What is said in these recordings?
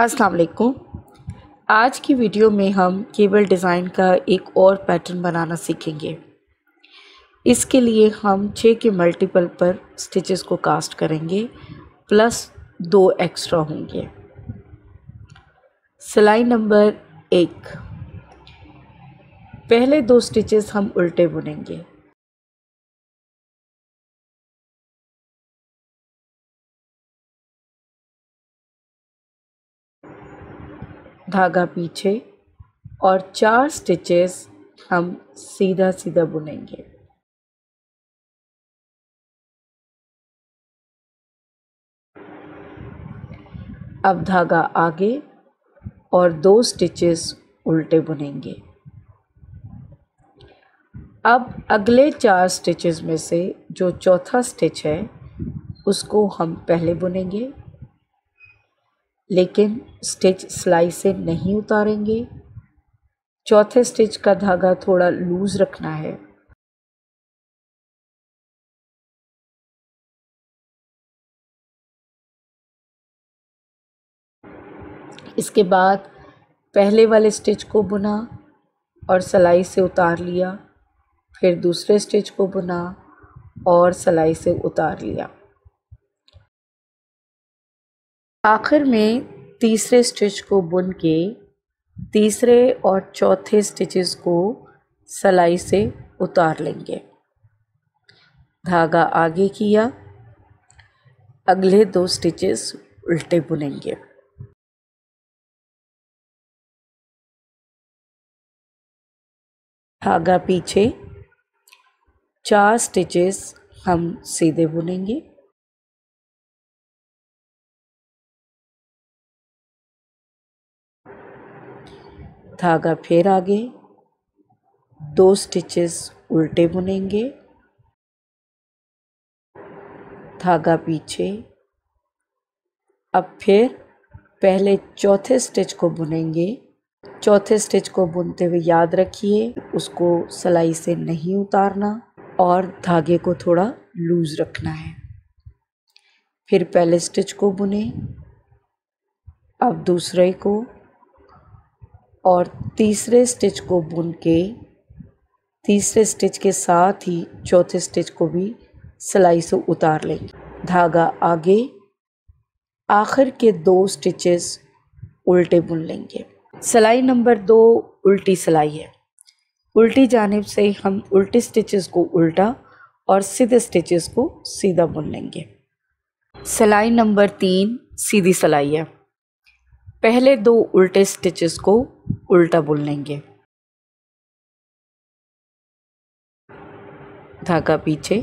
अस्सलाम वालेकुम। आज की वीडियो में हम केबल डिज़ाइन का एक और पैटर्न बनाना सीखेंगे। इसके लिए हम 6 के मल्टीपल पर स्टिचेस को कास्ट करेंगे, प्लस 2 एक्स्ट्रा होंगे। सिलाई नंबर 1, पहले 2 स्टिचेस हम उल्टे बुनेंगे। धागा पीछे और 4 स्टिचेस हम सीधा सीधा बुनेंगे। अब धागा आगे और 2 स्टिचेस उल्टे बुनेंगे। अब अगले 4 स्टिचेस में से जो चौथा स्टिच है उसको हम पहले बुनेंगे, लेकिन स्टिच सिलाई से नहीं उतारेंगे। चौथे स्टिच का धागा थोड़ा लूज़ रखना है। इसके बाद पहले वाले स्टिच को बुना और सिलाई से उतार लिया, फिर दूसरे स्टिच को बुना और सिलाई से उतार लिया। आखिर में तीसरे स्टिच को बुन के तीसरे और चौथे स्टिचेस को सिलाई से उतार लेंगे। धागा आगे किया, अगले 2 स्टिचेस उल्टे बुनेंगे। धागा पीछे, 4 स्टिचेस हम सीधे बुनेंगे। धागा फिर आगे, 2 स्टिचेस उल्टे बुनेंगे। धागा पीछे, अब फिर पहले चौथे स्टिच को बुनेंगे। चौथे स्टिच को बुनते हुए याद रखिए उसको सिलाई से नहीं उतारना और धागे को थोड़ा लूज़ रखना है। फिर पहले स्टिच को बुने, अब दूसरे को और तीसरे स्टिच को बुन के तीसरे स्टिच के साथ ही चौथे स्टिच को भी सिलाई से उतार लेंगे। धागा आगे, आखिर के 2 स्टिचेस उल्टे बुन लेंगे। सिलाई नंबर 2 उल्टी सिलाई है। उल्टी जानिब से हम उल्टे स्टिचेस को उल्टा और सीधे स्टिचेस को सीधा बुन लेंगे। सिलाई नंबर 3 सीधी सिलाई है। पहले 2 उल्टे स्टिचेस को उल्टा बुन लेंगे। धागा पीछे,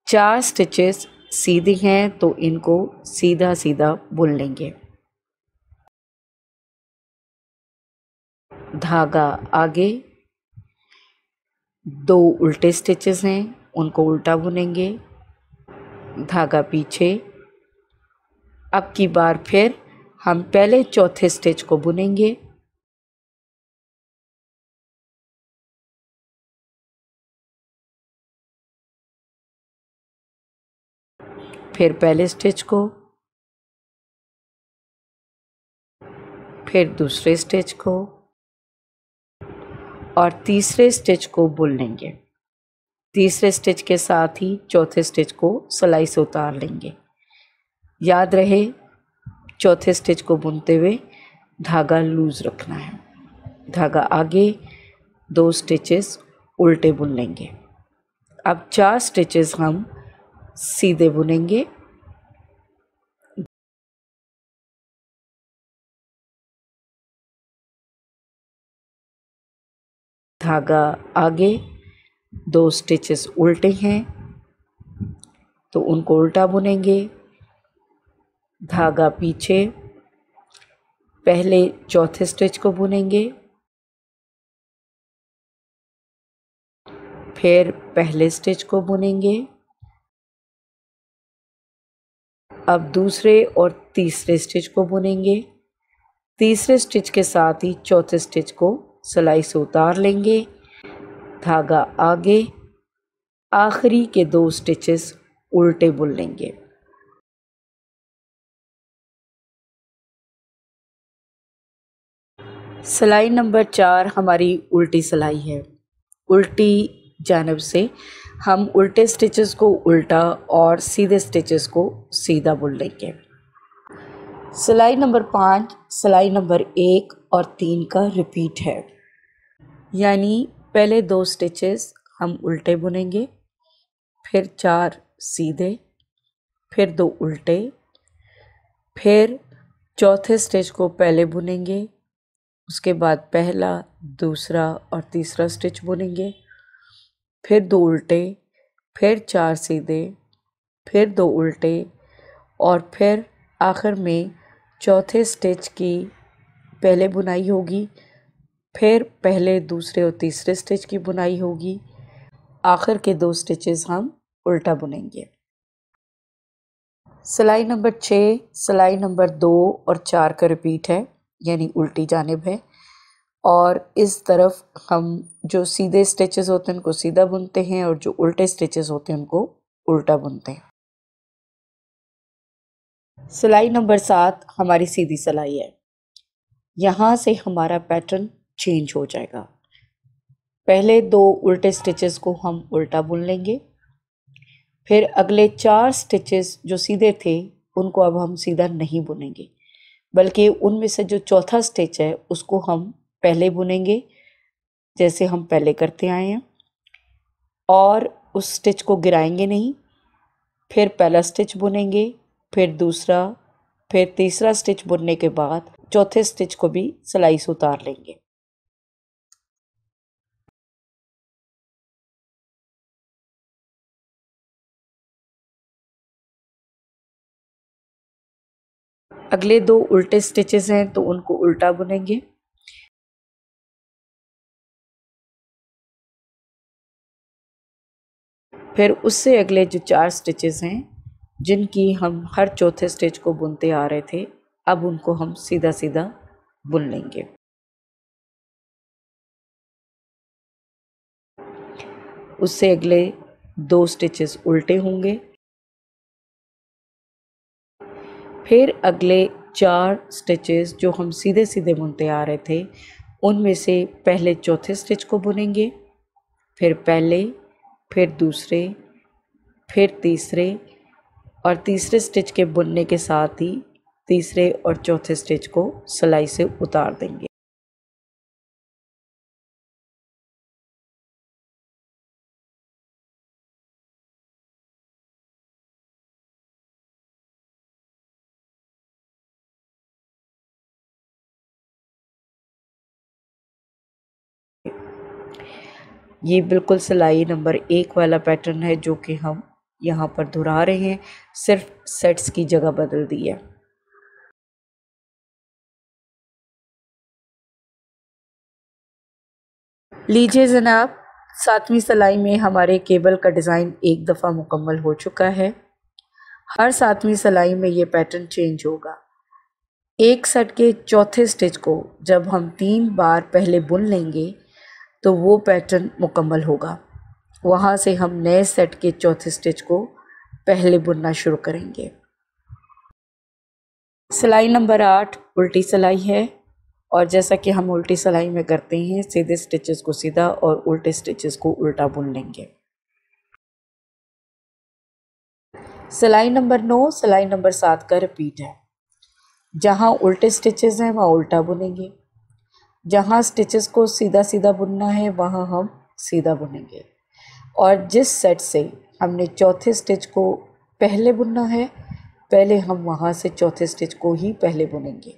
4 स्टिचेस सीधी हैं तो इनको सीधा सीधा बुन लेंगे। धागा आगे, 2 उल्टे स्टिचेस हैं उनको उल्टा बुनेंगे। धागा पीछे, अब की बार फिर हम पहले चौथे स्टिच को बुनेंगे। फिर पहले स्टिच को, फिर दूसरे स्टिच को और तीसरे स्टिच को बुन लेंगे। तीसरे स्टिच के साथ ही चौथे स्टिच को सिलाई से उतार लेंगे। याद रहे चौथे स्टिच को बुनते हुए धागा लूज़ रखना है। धागा आगे, 2 स्टिचेस उल्टे बुन लेंगे। अब 4 स्टिचेस हम सीधे बुनेंगे। धागा आगे, 2 स्टिचेस उल्टे हैं तो उनको उल्टा बुनेंगे। धागा पीछे, पहले चौथे स्टिच को बुनेंगे, फिर पहले स्टिच को बुनेंगे। अब दूसरे और तीसरे स्टिच को बुनेंगे। तीसरे स्टिच के साथ ही चौथे स्टिच को सिलाई से उतार लेंगे। धागा आगे, आखिरी के 2 स्टिचेस उल्टे बुन लेंगे। सिलाई नंबर 4 हमारी उल्टी सिलाई है। उल्टी जानिब से हम उल्टे स्टिचेस को उल्टा और सीधे स्टिचेस को सीधा बुन लेंगे। सिलाई नंबर 5 सिलाई नंबर 1 और 3 का रिपीट है, यानी पहले 2 स्टिचेस हम उल्टे बुनेंगे, फिर 4 सीधे, फिर 2 उल्टे, फिर चौथे स्टिच को पहले बुनेंगे, उसके बाद पहला, दूसरा और तीसरा स्टिच बुनेंगे, फिर 2 उल्टे, फिर 4 सीधे, फिर 2 उल्टे और फिर आखिर में चौथे स्टिच की पहले बुनाई होगी, फिर पहले, दूसरे और तीसरे स्टिच की बुनाई होगी, आखिर के 2 स्टिचेस हम उल्टा बुनेंगे। सिलाई नंबर 6 सिलाई नंबर 2 और 4 का रिपीट है, यानी उल्टी जानिब है, और इस तरफ हम जो सीधे स्टिचेस होते हैं उनको सीधा बुनते हैं और जो उल्टे स्टिचेस होते हैं उनको उल्टा बुनते हैं। सिलाई नंबर 7 हमारी सीधी सिलाई है। यहाँ से हमारा पैटर्न चेंज हो जाएगा। पहले 2 उल्टे स्टिचेस को हम उल्टा बुन लेंगे, फिर अगले 4 स्टिचेस जो सीधे थे उनको अब हम सीधा नहीं बुनेंगे, बल्कि उनमें से जो चौथा स्टिच है उसको हम पहले बुनेंगे जैसे हम पहले करते आए हैं, और उस स्टिच को गिराएंगे नहीं। फिर पहला स्टिच बुनेंगे, फिर दूसरा, फिर तीसरा स्टिच बुनने के बाद चौथे स्टिच को भी सिलाई से उतार लेंगे। अगले 2 उल्टे स्टिचेस हैं तो उनको उल्टा बुनेंगे, फिर उससे अगले जो 4 स्टिचेस हैं जिनकी हम हर चौथे स्टिच को बुनते आ रहे थे, अब उनको हम सीधा सीधा बुन लेंगे। उससे अगले 2 स्टिचेस उल्टे होंगे, फिर अगले 4 स्टिचेस जो हम सीधे सीधे बुनते आ रहे थे उनमें से पहले चौथे स्टिच को बुनेंगे, फिर पहले, फिर दूसरे, फिर तीसरे, और तीसरे स्टिच के बुनने के साथ ही तीसरे और चौथे स्टिच को सिलाई से उतार देंगे। ये बिल्कुल सिलाई नंबर 1 वाला पैटर्न है जो कि हम यहाँ पर दोहरा रहे हैं, सिर्फ सेट्स की जगह बदल दी है। लीजिए जनाब, 7वीं सिलाई में हमारे केबल का डिज़ाइन एक दफ़ा मुकम्मल हो चुका है। हर 7वीं सिलाई में ये पैटर्न चेंज होगा। एक सेट के चौथे स्टिच को जब हम 3 बार पहले बुन लेंगे तो वो पैटर्न मुकम्मल होगा। वहाँ से हम नए सेट के चौथे स्टिच को पहले बुनना शुरू करेंगे। सिलाई नंबर 8 उल्टी सिलाई है, और जैसा कि हम उल्टी सिलाई में करते हैं, सीधे स्टिचेस को सीधा और उल्टे स्टिचेस को उल्टा बुन लेंगे। सिलाई नंबर 9 सिलाई नंबर 7 का रिपीट है। जहाँ उल्टे स्टिचेस हैं वहाँ उल्टा बुनेंगे, जहाँ स्टिचेस को सीधा सीधा बुनना है वहाँ हम सीधा बुनेंगे, और जिस सेट से हमने चौथे स्टिच को पहले बुनना है, पहले हम वहाँ से चौथे स्टिच को ही पहले बुनेंगे।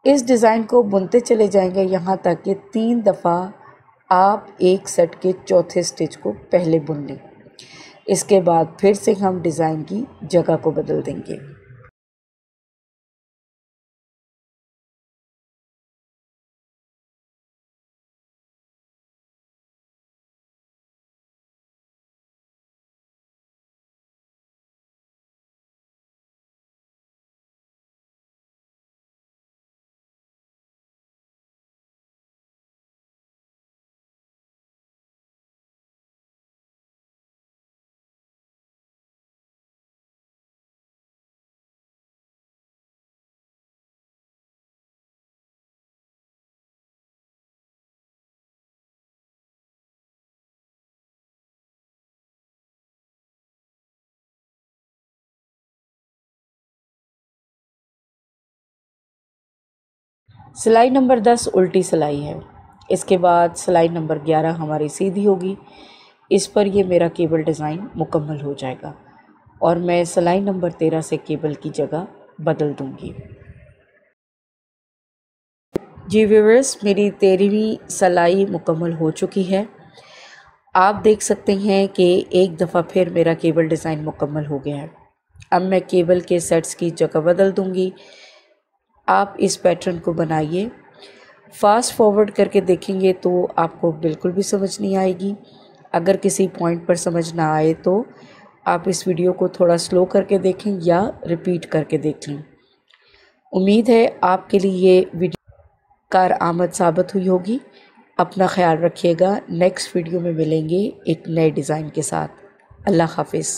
इस डिज़ाइन को बुनते चले जाएंगे यहाँ तक कि 3 दफ़ा आप एक सेट के चौथे स्टिच को पहले बुन लें। इसके बाद फिर से हम डिज़ाइन की जगह को बदल देंगे। सिलाई नंबर 10 उल्टी सिलाई है। इसके बाद सिलाई नंबर 11 हमारी सीधी होगी। इस पर ये मेरा केबल डिज़ाइन मुकम्मल हो जाएगा और मैं सिलाई नंबर 13 से केबल की जगह बदल दूंगी। जी व्यूअर्स, मेरी 13वीं सिलाई मुकम्मल हो चुकी है। आप देख सकते हैं कि एक दफ़ा फिर मेरा केबल डिज़ाइन मुकम्मल हो गया है। अब मैं केबल के सेट्स की जगह बदल दूंगी। आप इस पैटर्न को बनाइए। फास्ट फॉरवर्ड करके देखेंगे तो आपको बिल्कुल भी समझ नहीं आएगी। अगर किसी पॉइंट पर समझ ना आए तो आप इस वीडियो को थोड़ा स्लो करके देखें या रिपीट करके देख लें। उम्मीद है आपके लिए ये वीडियो कारआमद साबित हुई होगी। अपना ख्याल रखिएगा। नेक्स्ट वीडियो में मिलेंगे एक नए डिज़ाइन के साथ। अल्लाह हाफिज़।